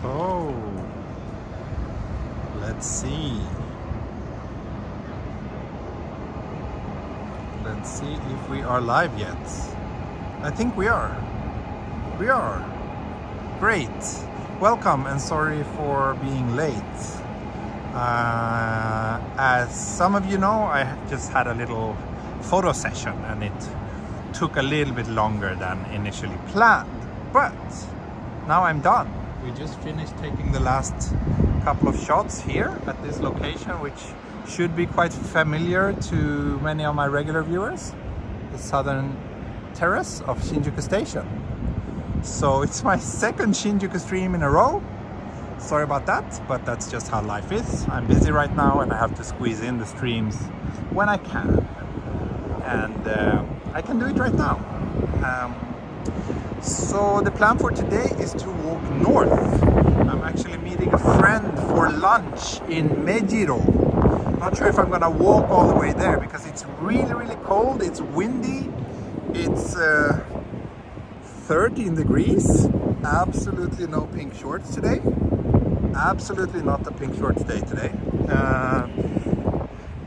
So, let's see. Let's see if we are live yet. I think we are. We are. Great. Welcome and sorry for being late. As some of you know, I just had a little photo session and it took a little bit longer than initially planned. But now I'm done. We just finished taking the last couple of shots here at this location, which should be quite familiar to many of my regular viewers, the southern terrace of Shinjuku Station. So it's my second Shinjuku stream in a row. Sorry about that, but that's just how life is. I'm busy right now and I have to squeeze in the streams when I can. And I can do it right now. So the plan for today is to walk north. I'm actually meeting a friend for lunch in Mejiro. Not sure if I'm gonna walk all the way there because it's really cold, it's windy, it's 13 degrees, absolutely no pink shorts today. Absolutely not a pink shorts day today.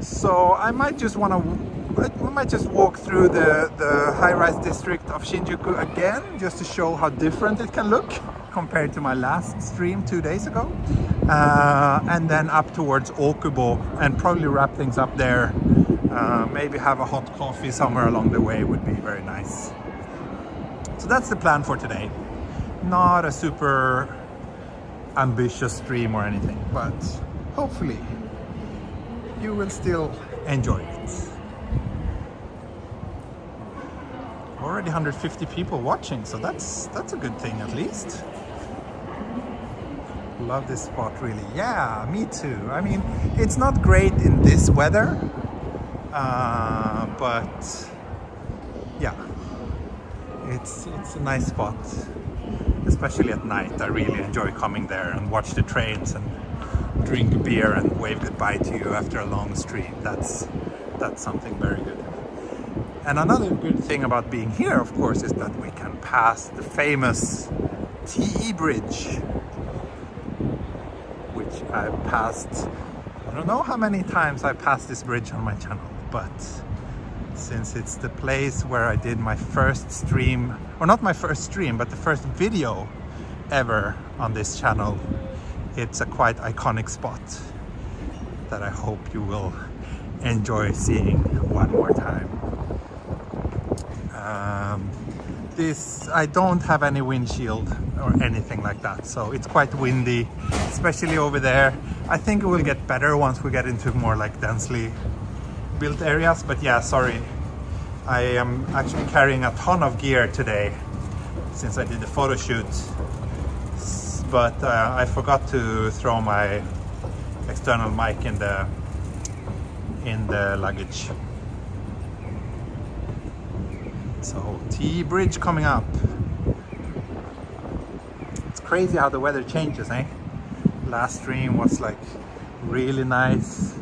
So I might just walk through the high-rise district of Shinjuku again, just to show how different it can look compared to my last stream 2 days ago. And then up towards Okubo and probably wrap things up there. Maybe have a hot coffee somewhere along the way would be very nice. So that's the plan for today. Not a super ambitious stream or anything, but hopefully you will still enjoy it. Already 150 people watching, so that's a good thing at least. Love this spot really. Yeah, me too. I mean, it's not great in this weather, but yeah, it's a nice spot, especially at night. I really enjoy coming there and watch the trains and drink a beer and wave goodbye to you after a long stream. That's something very good. And another good thing about being here, of course, is that we can pass the famous TE Bridge, which I've passed. I don't know how many times I passed this bridge on my channel, but since it's the place where I did my first stream, or not my first stream, but the first video ever on this channel, it's a quite iconic spot that I hope you will enjoy seeing one more time. I don't have any windshield or anything like that, so it's quite windy, especially over there. I think it will get better once we get into more like densely built areas, but yeah, sorry. I am actually carrying a ton of gear today since I did the photo shoot, but I forgot to throw my external mic in the luggage. So T Bridge coming up. It's crazy how the weather changes, eh? Last stream was like really nice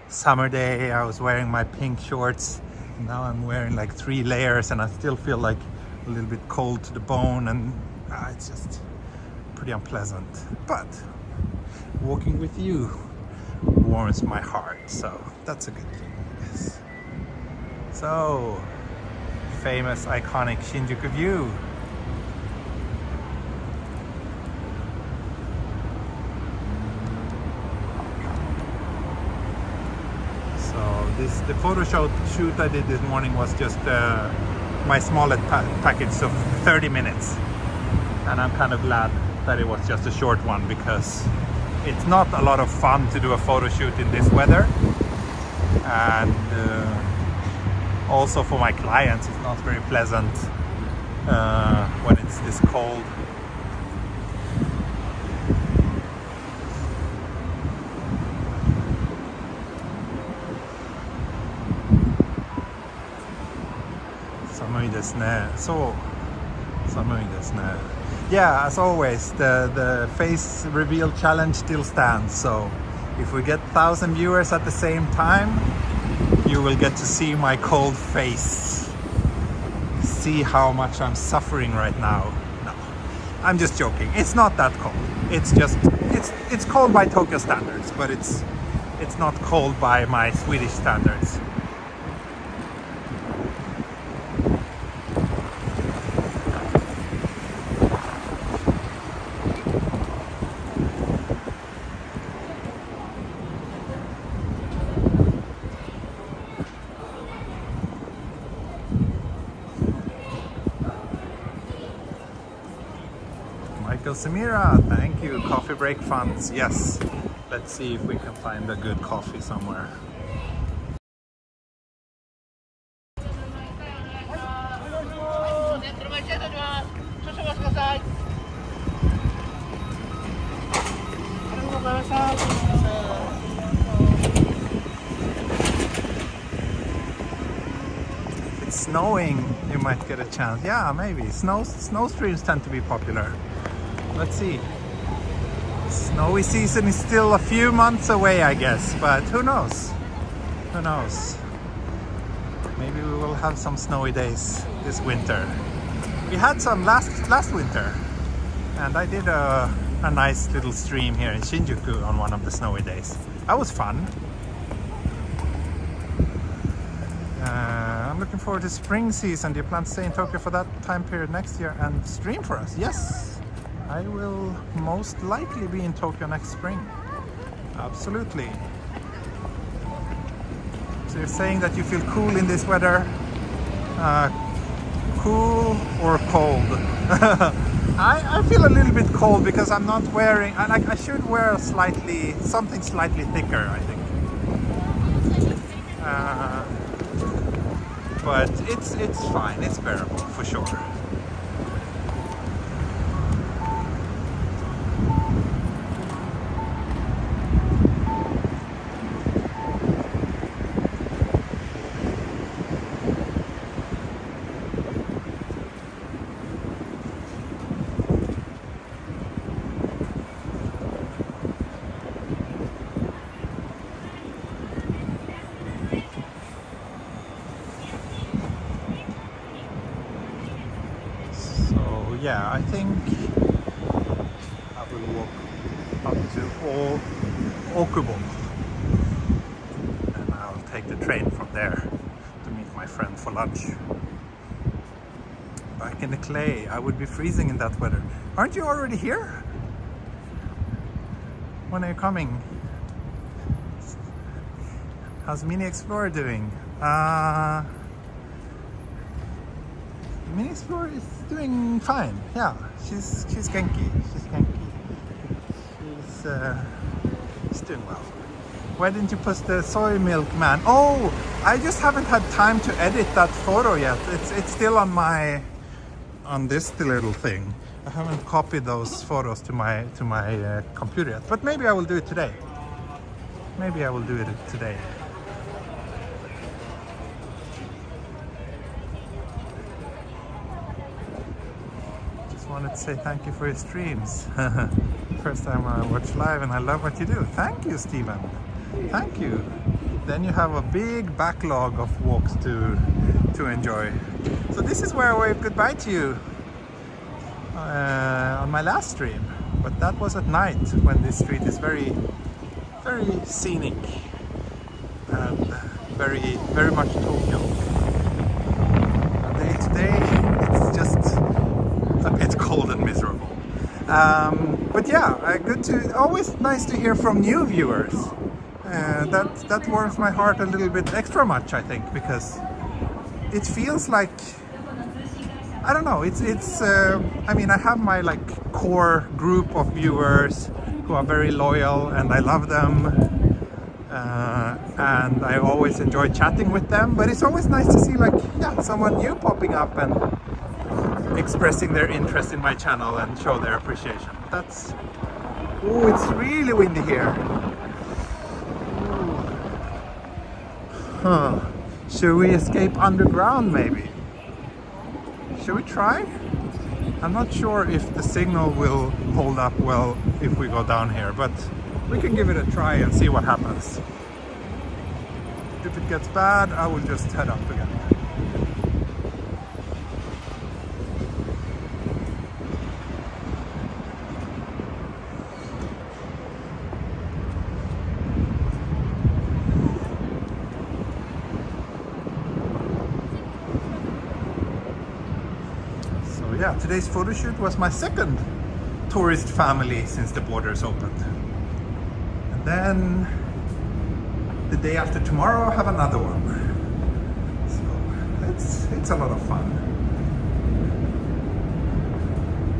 summer day. I was wearing my pink shorts. Now I'm wearing like 3 layers and I still feel like a little bit cold to the bone, and it's just pretty unpleasant. But walking with you warms my heart, so that's a good thing, I guess. So, famous iconic Shinjuku view. The photo shoot I did this morning was just my smallest package of 30 minutes, and I'm kind of glad that it was just a short one because it's not a lot of fun to do a photo shoot in this weather, and also for my clients it's not very pleasant when it's this cold. Yeah, as always, the face reveal challenge still stands. So if we get 1,000 viewers at the same time, you will get to see my cold face. See how much I'm suffering right now. No, I'm just joking. It's not that cold. It's just it's cold by Tokyo standards, but it's not cold by my Swedish standards. Samira, thank you. Coffee break funds. Yes. Let's see if we can find a good coffee somewhere. If it's snowing, you might get a chance. Yeah, maybe. Snow streams tend to be popular. Let's see. Snowy season is still a few months away, I guess, but who knows? Who knows? Maybe we will have some snowy days this winter. We had some last winter, and I did a nice little stream here in Shinjuku on one of the snowy days. That was fun. I'm looking forward to spring season. Do you plan to stay in Tokyo for that time period next year and stream for us? Yes! I will most likely be in Tokyo next spring. Absolutely. So you're saying that you feel cool in this weather? Cool or cold? I feel a little bit cold because I'm not wearing. I should wear something slightly thicker, I think. But it's fine. It's bearable for sure. Yeah, I think I will walk up to Okubo and I'll take the train from there to meet my friend for lunch. Back in the clay, I would be freezing in that weather. Aren't you already here? When are you coming? How's Mini Explorer doing? Mini Explorer is doing fine. Yeah, she's genki. She's doing well. Why didn't you post the soy milk man? Oh, I just haven't had time to edit that photo yet. It's still on this little thing. I haven't copied those photos to my computer yet. But maybe I will do it today. Maybe I will do it today. Wanted to say thank you for your streams. First time I watch live and I love what you do. Thank you, Steven. Thank you. Then you have a big backlog of walks to enjoy. So this is where I waved goodbye to you on my last stream. But that was at night when this street is very, very scenic and very, very much Tokyo. Day to day, it's just a bit cold and miserable. But yeah, always nice to hear from new viewers. That warms my heart a little bit extra much, I think, because it feels like, I don't know, I mean, I have my core group of viewers who are very loyal and I love them. And I always enjoy chatting with them, but it's always nice to see someone new popping up and expressing their interest in my channel and show their appreciation. Oh, it's really windy here. Huh. Should we escape underground maybe? Should we try? I'm not sure if the signal will hold up well if we go down here, but we can give it a try and see what happens. If it gets bad, I will just head up again. yeah, today's photo shoot was my second tourist family since the borders opened. And then the day after tomorrow I have another one. So it's a lot of fun.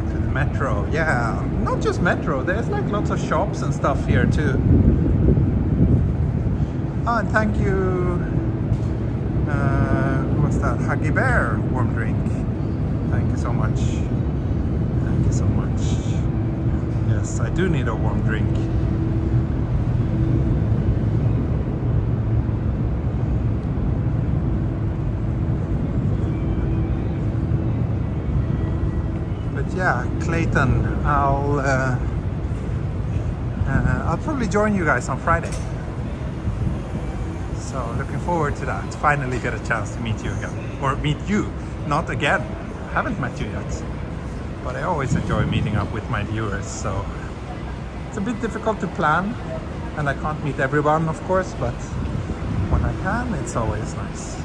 To the metro, yeah, not just metro, there's like lots of shops and stuff here too. Oh, and thank you, what's that, Huggy Bear warm drink. Thank you so much. Thank you so much. Yes, I do need a warm drink. But yeah, Clayton, I'll probably join you guys on Friday. So looking forward to that. Finally get a chance to meet you again. Or meet you, not again. I haven't met you yet. But I always enjoy meeting up with my viewers, so it's a bit difficult to plan. And I can't meet everyone, of course, but when I can, it's always nice.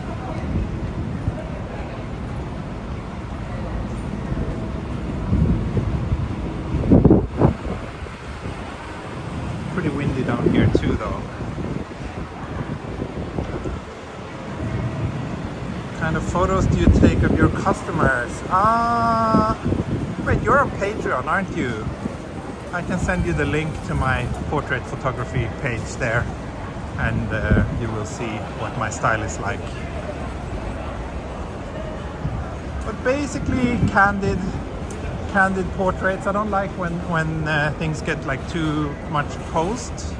Pretty windy down here too, though. What kind of photos do you take of your customers? Wait, you're on Patreon, aren't you? I can send you the link to my portrait photography page there, and you will see what my style is like. But basically candid portraits. I don't like when things get like too much posed,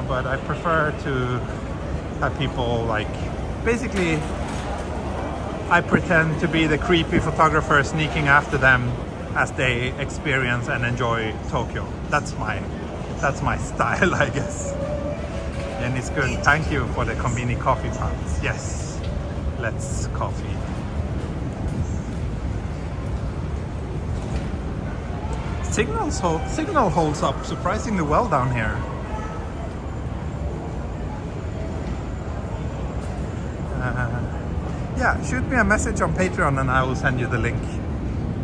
but I prefer to have people like, basically I pretend to be the creepy photographer sneaking after them as they experience and enjoy Tokyo. That's my style, I guess. And it's good. Thank you for the convenient coffee pots. Yes, let's coffee. Signal holds up surprisingly well down here. Yeah, shoot me a message on Patreon and I will send you the link.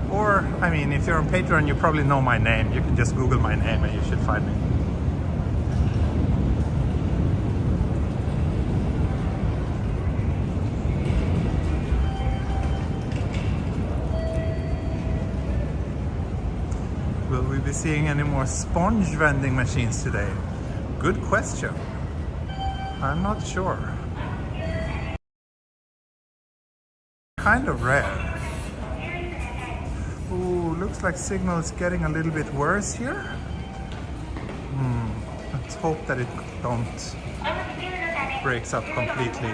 Or, I mean, if you're on Patreon, you probably know my name. You can just Google my name and you should find me. Will we be seeing any more sponge vending machines today? Good question. I'm not sure. Kind of rare. Ooh, looks like signal is getting a little bit worse here. Let's hope that it don't breaks up completely.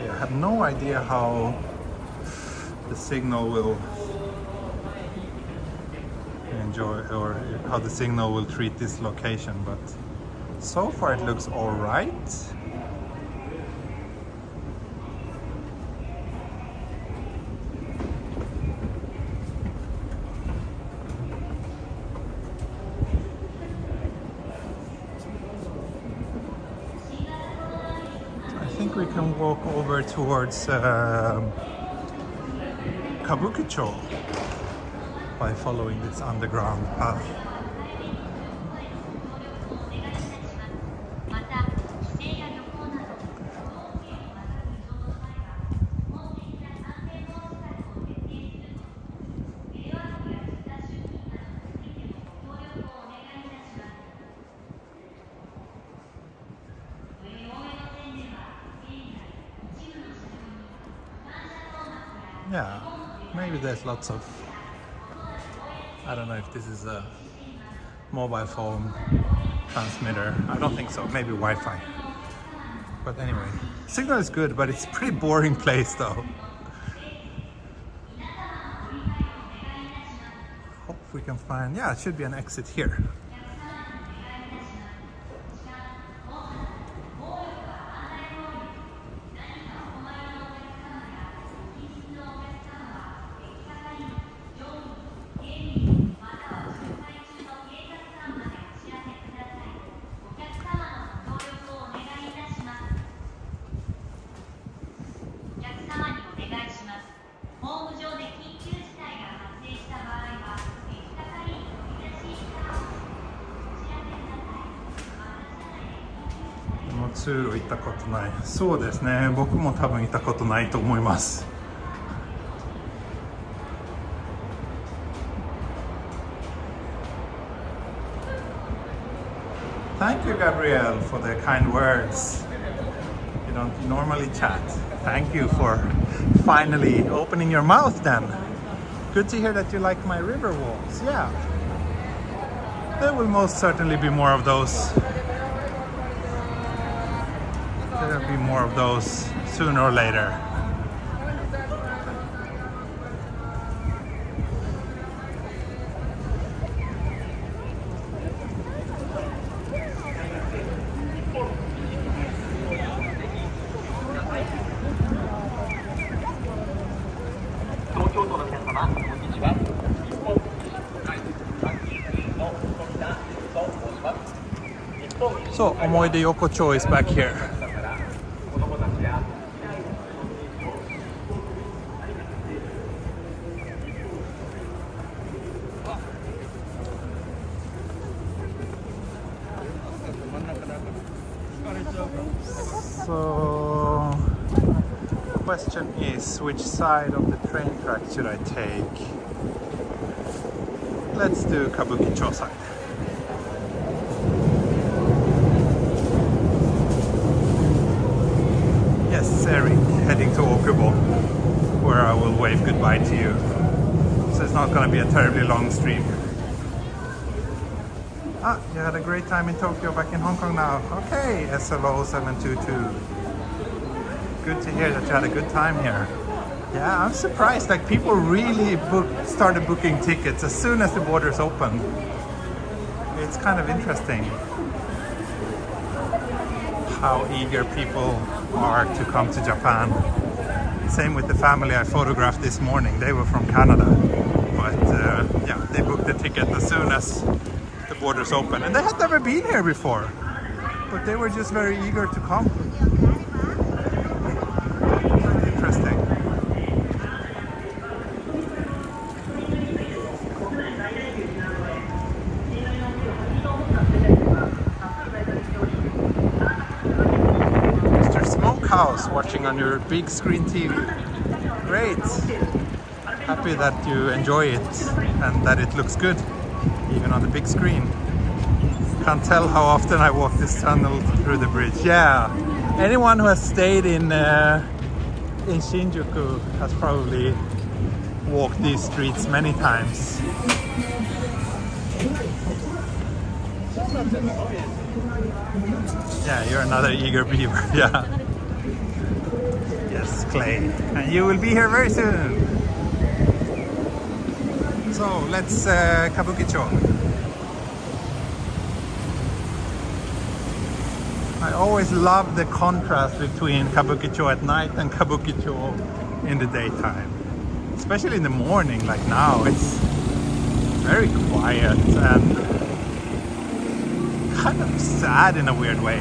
I have no idea how the signal will enjoy, or how the signal will treat this location, but so far it looks all right. We can walk over towards Kabukicho by following this underground path. Yeah, maybe there's lots of, I don't know if this is a mobile phone transmitter. I don't think so, maybe Wi-Fi. But anyway, signal is good, but it's a pretty boring place though. we can find, yeah, it should be an exit here.通路行ったことない。そうですね、僕も多分行ったことないと思います。Thank you, Gabrielle, for the kind words. You don't normally chat. Thank you for finally opening your mouth then. Good to hear that you like my river walks. Yeah. There will most certainly be more of those. There'll be more of those sooner or later. So, Omoide Yokocho is back here. So, the question is, which side of the train track should I take? Let's do Kabukicho side. Yes, Eric, heading to Okubo, where I will wave goodbye to you. So it's not going to be a terribly long stream. Ah, you had a great time in Tokyo, back in Hong Kong now. Okay, SLO722. Good to hear that you had a good time here. Yeah, I'm surprised, like people really started booking tickets as soon as the borders opened. It's kind of interesting how eager people are to come to Japan. Same with the family I photographed this morning. They were from Canada, but yeah, they booked the ticket as soon as the borders opened, and they had never been here before, but they were just very eager to come. Interesting. Mr. Smokehouse watching on your big screen TV. Great. Happy that you enjoy it and that it looks good, even on the big screen. Can't tell how often I walk this tunnel through the bridge. Yeah, anyone who has stayed in Shinjuku has probably walked these streets many times. Yeah, you're another eager beaver. Yeah. Yes, Clay. And you will be here very soon. So let's Kabukicho. I always love the contrast between Kabukicho at night and Kabukicho in the daytime. Especially in the morning, like now, it's very quiet and kind of sad in a weird way.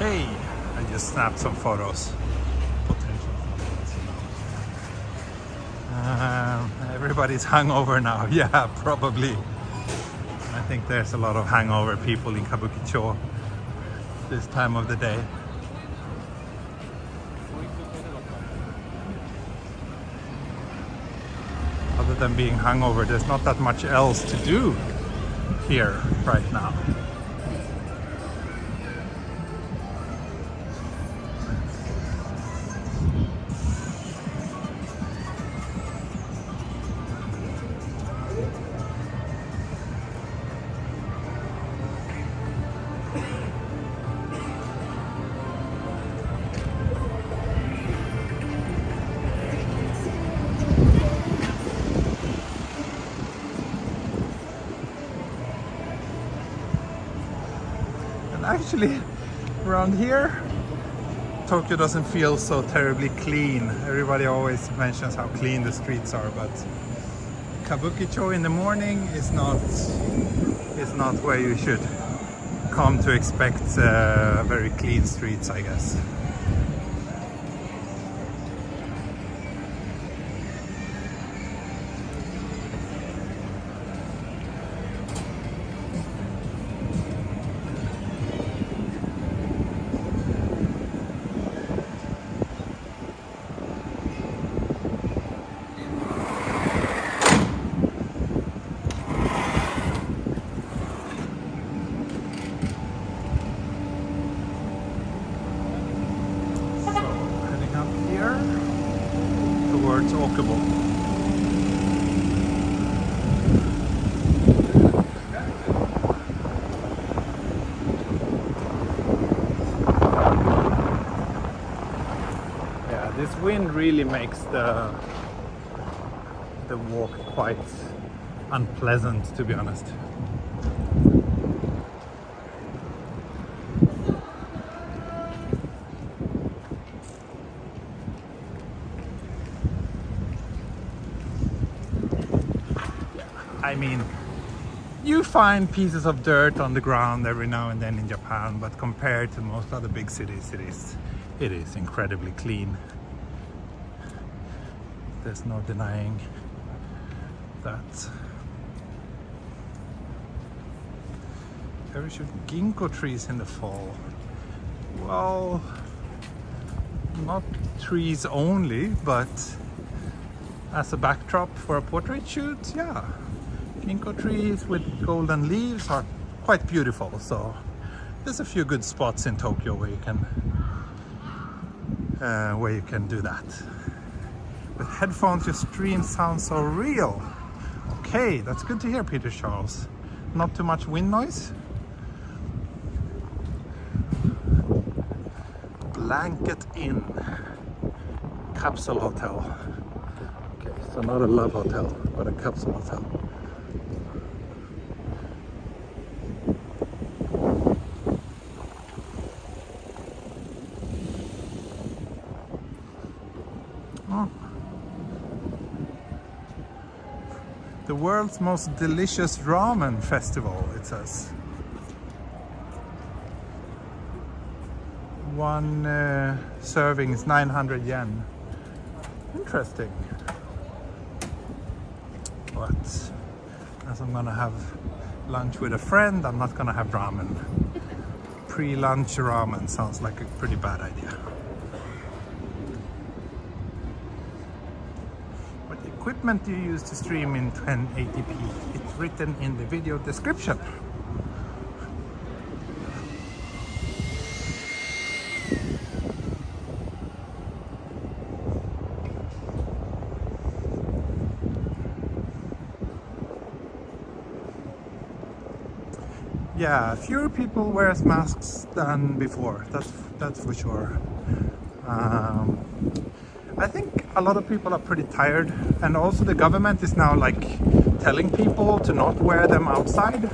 Okay, I just snapped some photos. Potential photos, you know. Everybody's hungover now. Yeah, probably. I think there's a lot of hangover people in Kabukicho this time of the day. Other than being hungover, there's not that much else to do here right now. Actually, around here, Tokyo doesn't feel so terribly clean. Everybody always mentions how clean the streets are, but Kabukicho in the morning is not where you should come to expect very clean streets, I guess. Yeah, this wind really makes the walk quite unpleasant, to be honest. I mean, you find pieces of dirt on the ground every now and then in Japan, but compared to most other big cities, it is incredibly clean. There's no denying that. There should ginkgo trees in the fall. Well, not trees only, but as a backdrop for a portrait shoot, yeah. Ginkgo trees with golden leaves are quite beautiful, so there's a few good spots in Tokyo where you can do that. With headphones, your stream sounds so real. Okay, that's good to hear, Peter Charles. Not too much wind noise. Blanket Inn Capsule Hotel. Okay, so not a love hotel, but a capsule hotel. The world's most delicious ramen festival, it says. One serving is 900 yen. Interesting. But as I'm gonna have lunch with a friend, I'm not gonna have ramen. Pre-lunch ramen sounds like a pretty bad idea. Equipment you use to stream in 1080p. It's written in the video description. Yeah, fewer people wear masks than before. That's for sure. I think a lot of people are pretty tired, and also the government is now like telling people to not wear them outside.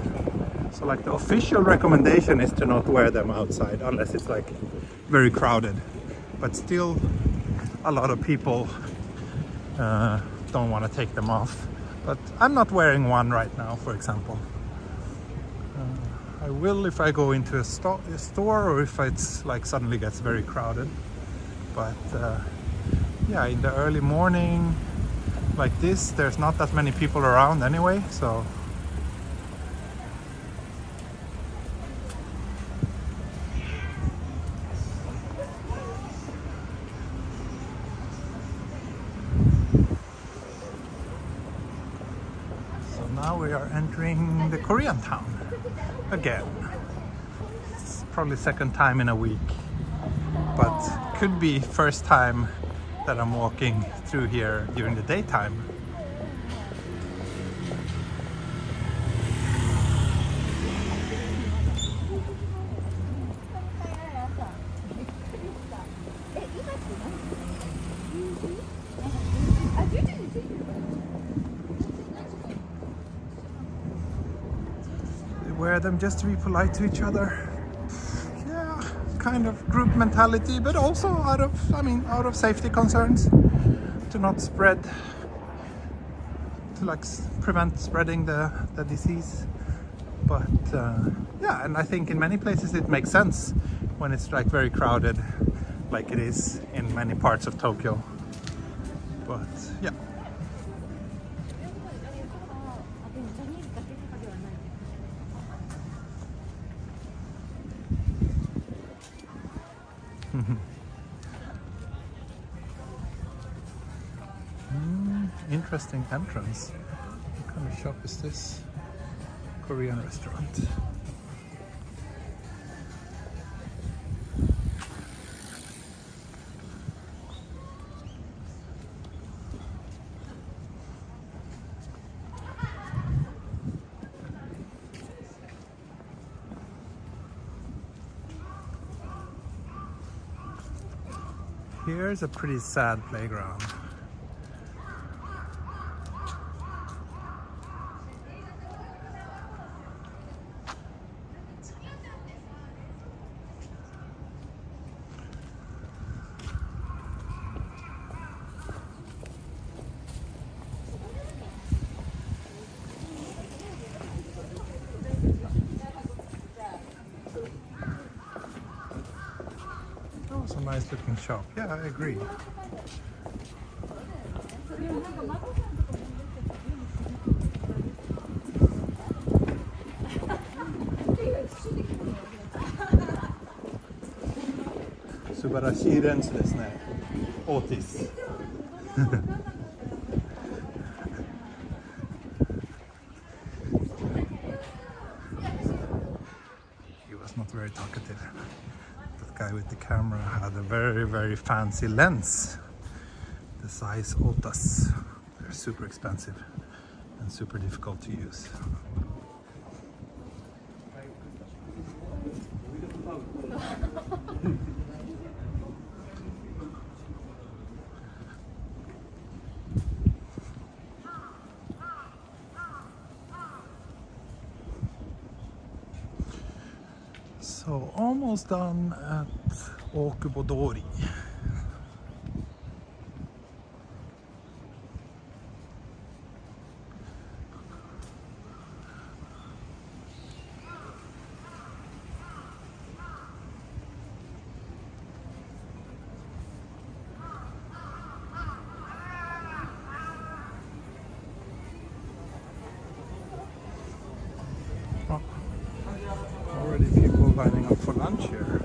So like the official recommendation is to not wear them outside unless it's like very crowded. But still a lot of people don't want to take them off. But I'm not wearing one right now, for example. I will if I go into a store or if it's like suddenly gets very crowded. But yeah, in the early morning like this, there's not that many people around anyway, so now we are entering the Koreatown again. It's probably second time in a week, but could be first time that I'm walking through here during the daytime. They wear them just to be polite to each other. Yeah, kind of group mentality, but also out of safety concerns, to not spread, to like prevent spreading the disease. But yeah, and I think in many places it makes sense when it's like very crowded, like it is in many parts of Tokyo. But yeah. Interesting entrance. What kind of shop is this? Korean restaurant. Here's a pretty sad playground. It's a nice looking shop. Yeah, I agree. Subarashi rensu desu ne. Otis. He was not very talkative. Guy with the camera had a very fancy lens, the size Otas. They're super expensive and super difficult to use. So almost done at Okubodori. Already people lining up for lunch here.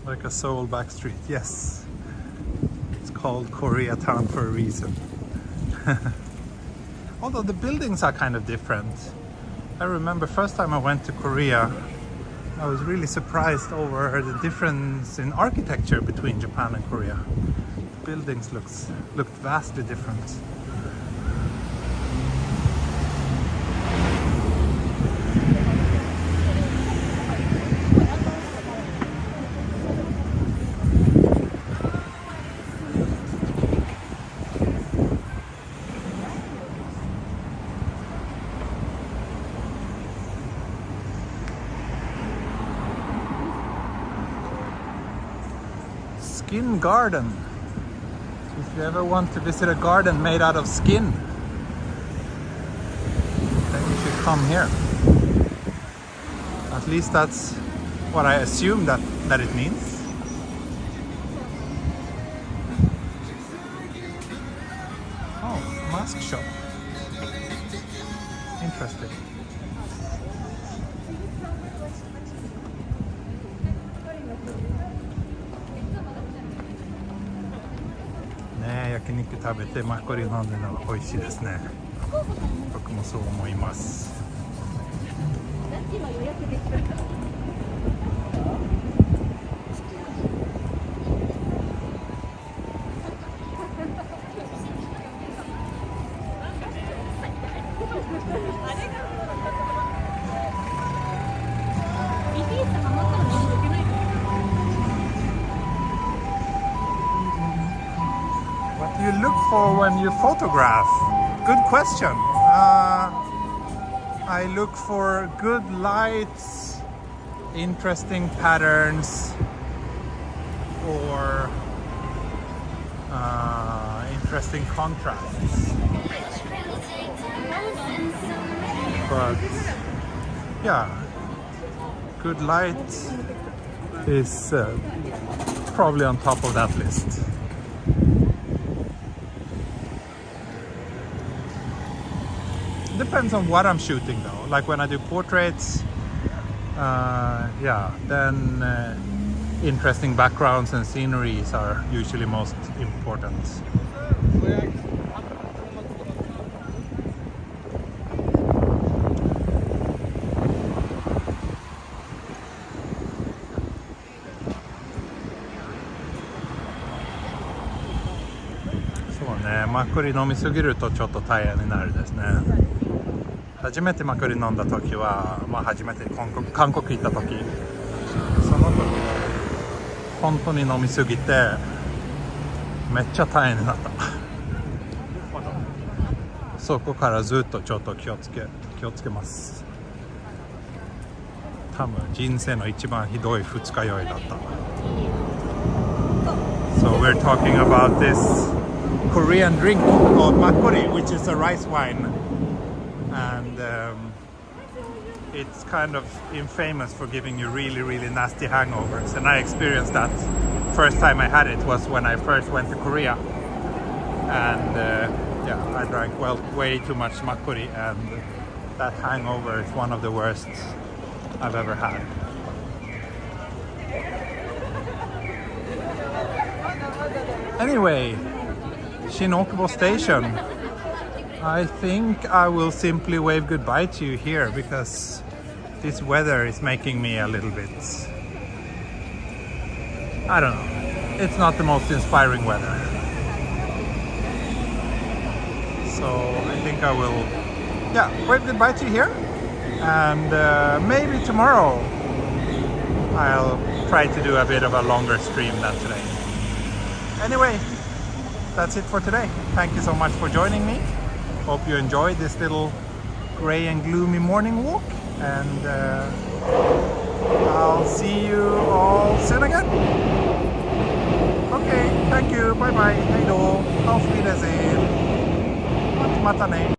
Like a Seoul back street, yes. It's called Koreatown for a reason. Although the buildings are kind of different. I remember first time I went to Korea, I was really surprised over the difference in architecture between Japan and Korea. The buildings looked vastly different. Skin Garden. If you ever want to visit a garden made out of skin, then you should come here. At least that's what I assume that it means. Oh, mask shop. Interesting.ね、焼肉食べてマッコリ飲んでるのが美味しいですね。僕もそう思います。What do you look for when you photograph? Good question. I look for good lights, interesting patterns, or interesting contrasts. But yeah, good light is probably on top of that list. Depends on what I'm shooting though. Like when I do portraits, yeah, then interesting backgrounds and sceneries are usually most important.そうね、マッコリ飲みすぎるとちょっと大変になるですね。初めてマッコリ飲んだ時は、初めて韓国行った時、その時は本当に飲みすぎてめっちゃ大変になった。そこからずっとちょっと気をつけます。多分人生の一番ひどい二日酔いだった。So we're talking about this Korean drink called makgeolli, which is a rice wine, and it's kind of infamous for giving you really, really nasty hangovers. And I experienced that. First time I had it was when I first went to Korea, and yeah, I drank way too much makgeolli, and that hangover is one of the worst I've ever had. Anyway, Shinjuku station. I think I will simply wave goodbye to you here because this weather is making me a little bit, I don't know, it's not the most inspiring weather. So I think I will, yeah, wave goodbye to you here, and maybe tomorrow I'll try to do a bit of a longer stream than today. Anyway, that's it for today. Thank you so much for joining me. Hope you enjoyed this little gray and gloomy morning walk, and I'll see you all soon again. Okay, thank you. Bye bye. Hej då. Auf Wiedersehen. Mata ne.